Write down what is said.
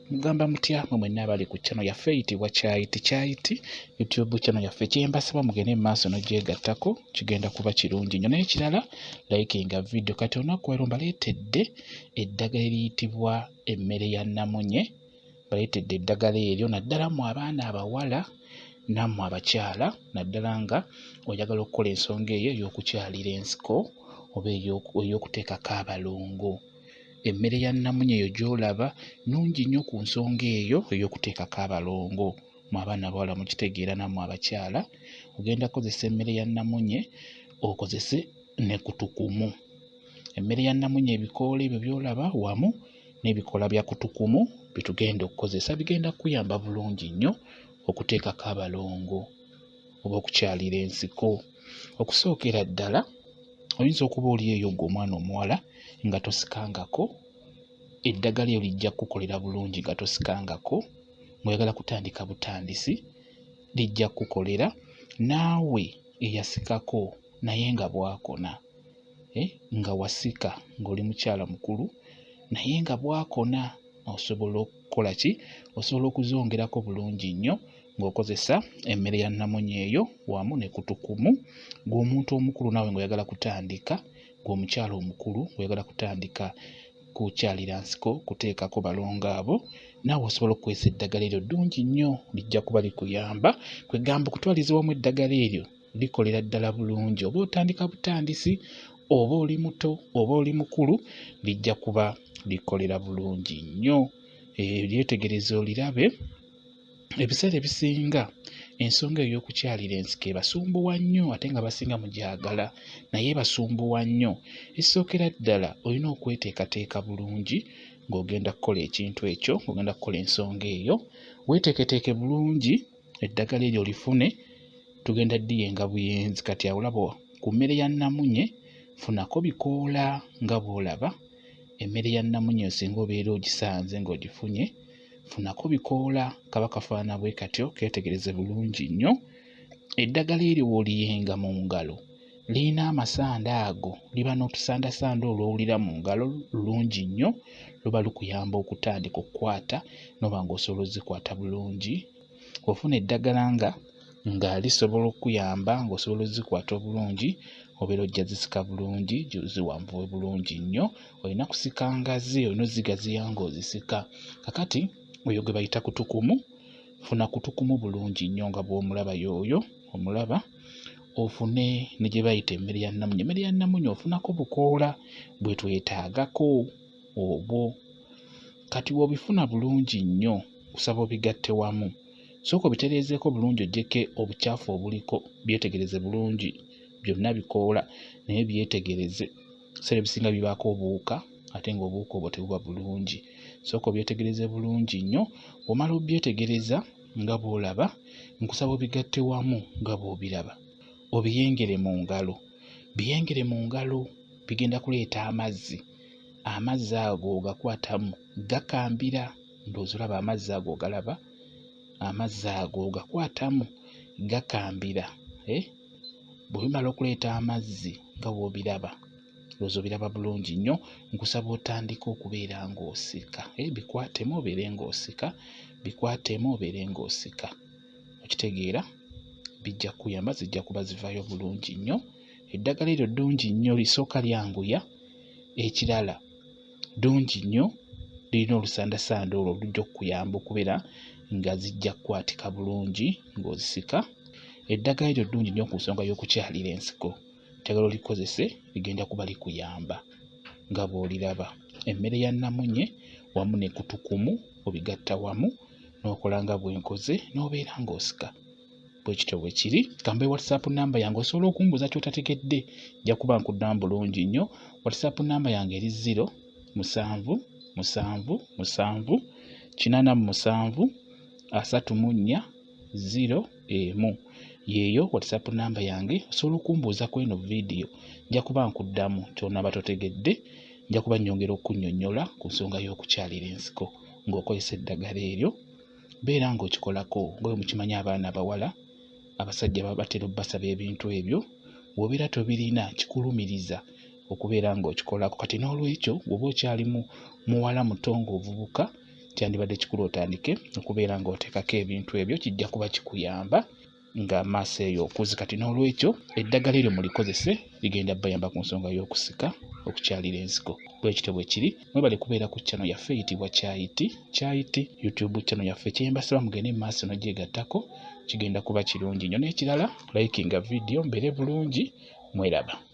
mugamba mutya mwenna abali ku channel yaffe eyitibwa Kyayiti YouTube channel yaffe. Kyembasaba mugende mu maaso n'ogyegattako kigenda kuba kirungi nnyo. Naye kirala likinga video. Kati olunaku leero mbaleetedde eddagala eriyitibwa emmere ya namunye. Baleetedde eddagala eryo naddala mu abaana abawala nammwe abakyala naddala nga oyagala okukola ensonga eyo ey'okukyalira ensiko oba ey'okuteekako abalongo. Emmere ya namunye eyo gy'olaba nnungi nnyo ku nsonga eyo ey'okuteekako abalongo. Mu abaana abawala mukitegeera nammwe abakyala ogenda kukozesa emmere ya namunye okozese ne kutukumu. Emmere ya namunye ebikoola ebyo by'olaba wamu n'ebikoola bya kutukumu bitugenda okukozesa bigenda kuyamba bulungi nnyo okuteekako abalongo oba okukyalira ensiko. Okusookera ddala oyinza okuba oli eyo gwe omwana omuwala nga tosikangako, eddagala eryo lijja kukolera bulungi nga tosikangako. Ng'oyagala kutandika butandisi lijja kukolera naawe eyasikako naye nga bwakona, nga wasika ng'oli mukyala mukulu naye nga bwakona osobola okukola ki? Osobola okuzongerako bulungi nnyo ng'okozesa emmere ya namunye eyo wamu ne kutukumu. Ng'omuntu omukulu naawe ng'oyagala kutandika, ng'omukyala omukulu ng'oyagala kutandika kukyalira nsiko kuteekako balongo abo, naawe osobola okukozesa eddagala eryo ddungi nnyo lijja kuba likuyamba. Kwegamba okutwaliza wamu eddagala eryo likolera ddala bulungi oba otandika butandisi oba oli muto oba oli mukulu lijja kuba likolera bulungi nnyo. Lyetegereze olirabe. Ebiseera ebisinga ensonga ey'okukyalira ensiko ebasumbuwa nnyo ate nga basinga mugyagala naye basumbuwa nnyo. Ekisookera ddala olina okweteekateeka bulungi ng'ogenda kukola ekintu ekyo, ng'ogenda kukola ensonga eyo. Weeteeketeeke bulungi eddagala eryo lifune, tugenda ddiyenga buyenzi. Kati awolaba ku mmere ya namunye funako bikoola nga bw'olaba. Emmere ya namunye singa obeera ogisanze ng'ogifunye, funako bikoola kaba kafaana bwe katyo, keetegereze bulungi nnyo. Eddagala eryo w'oliyenga mu ngalo lirina amasanda ago, liba n'otusandasanda olwowulira mu ngalo lulungi nnyo, luba lukuyamba okutandika okukwata n'oba ng'osobola ozikwata bulungi. Ofuna eddagala nga lisobola okuyamba ng'osobola ozikwata obulungi, obeera ojja zisika bulungi, ziwanvuwe bulungi nnyo. Olina kusika ngazi, olina ozigaziya ng'ozisika. Kakati oyo gwe bayita kutukumu. Funa kutukumu bulungi nnyo nga bw'omulaba y'oyo omulaba. Ofune ne gye bayita emmere ya namunye. Emmere ya namunye ofunako bukoola bwe twetaagako obwo. Kati w'obifuna bulungi nnyo kusaba obigatte wamu. Sooka obitereezeeko bulungi oggyeko obukyafu obuliko, byetegereze bulungi. Byonna bikoola naye byetegereze. Ebiseera ebisinga bibaako obuwuka ate ng'obuwuka obwo tebuba bulungi. Sooka obyetegereze bulungi nnyo. Omala obyetegereza nga bw'olaba, nkusaba obigatte wamu nga bw'obiraba. Obiyengere mu ngalo. Biyengere mu ngalo bigenda kuleeta amazzi. Amazzi ago ogakwatamu gakambira. Ndowooza olaba amazzi ago ogalaba. Amazzi ago ogakwatamu gakambira. Bwe bimala okuleeta amazzi nga bw'obiraba, ndowooza obiraba bulungi nnyo. Nkusaba otandika okubeera ng'osika. Bikwatemu obeere ng'osika. Bikwatemu obeere ng'osika. Okitegeera? Bijja kuyamba, zijja kuba zivaayo bulungi nnyo. Eddagala eryo ddungi nnyo, lisooka lyanguya. Ekirala ddungi nnyo, lirina olusandasanda olwo olujja okukuyamba okubeera nga zijja kukwatika bulungi ng'ozisika. Eddagala eryo ddungi nnyo ku nsonga y'okukyalira ensiko. Njagala olikozese, ligenda kuba likuyamba nga bw'oliraba. Emmere ya namunye wamu ne kutukumu obigatta wamu n'okola nga bwenkoze n'obeera ng'osika. Bwe kityo bwe kiri. Kambe WhatsApp namba yange osobola okumbuuza ky'otategedde, nja kuba nkuddamu bulungi nnyo. WhatsApp namba yange eri 077873401. Yeeyo WhatsApp namba yange. Osobola okumbuuza ku eno vidiyo, nja kuba nkuddamu ky'onaaba totegedde. Nja kuba nnyongera okunnyonnyola ku nsonga y'okukyalira ensiko ng'okozesa eddagala eryo. Beera ng'okikolako nga mukimanyi abaana abawala abasajja baba batera obbasaba ebintu ebyo. Bw'obeera tobirina kikulumiriza okubeera ng'okikolako. Kati n'olwekyo bw'oba okyali muwala muto ng'ovubuka, kyandibadde kikulu otandike okubeera ng'oteekako ebintu ebyo, kijja kuba kikuyamba nga maaso eyo okuzi. Kati n'olwekyo eddagala eryo mulikozese, ligenda bayamba ku nsonga y'okusika okukyalira ensiko. Bwe kityo bwe kiri. Mwebale kubeera ku channel yaffe eyitibwa Kyayiti YouTube channel yaffe. Kyembasaba mugende mu maaso n'ogyegattako, kigenda kuba kirungi nnyo. N'ekirala likinga video mbeere bulungi, mweraba.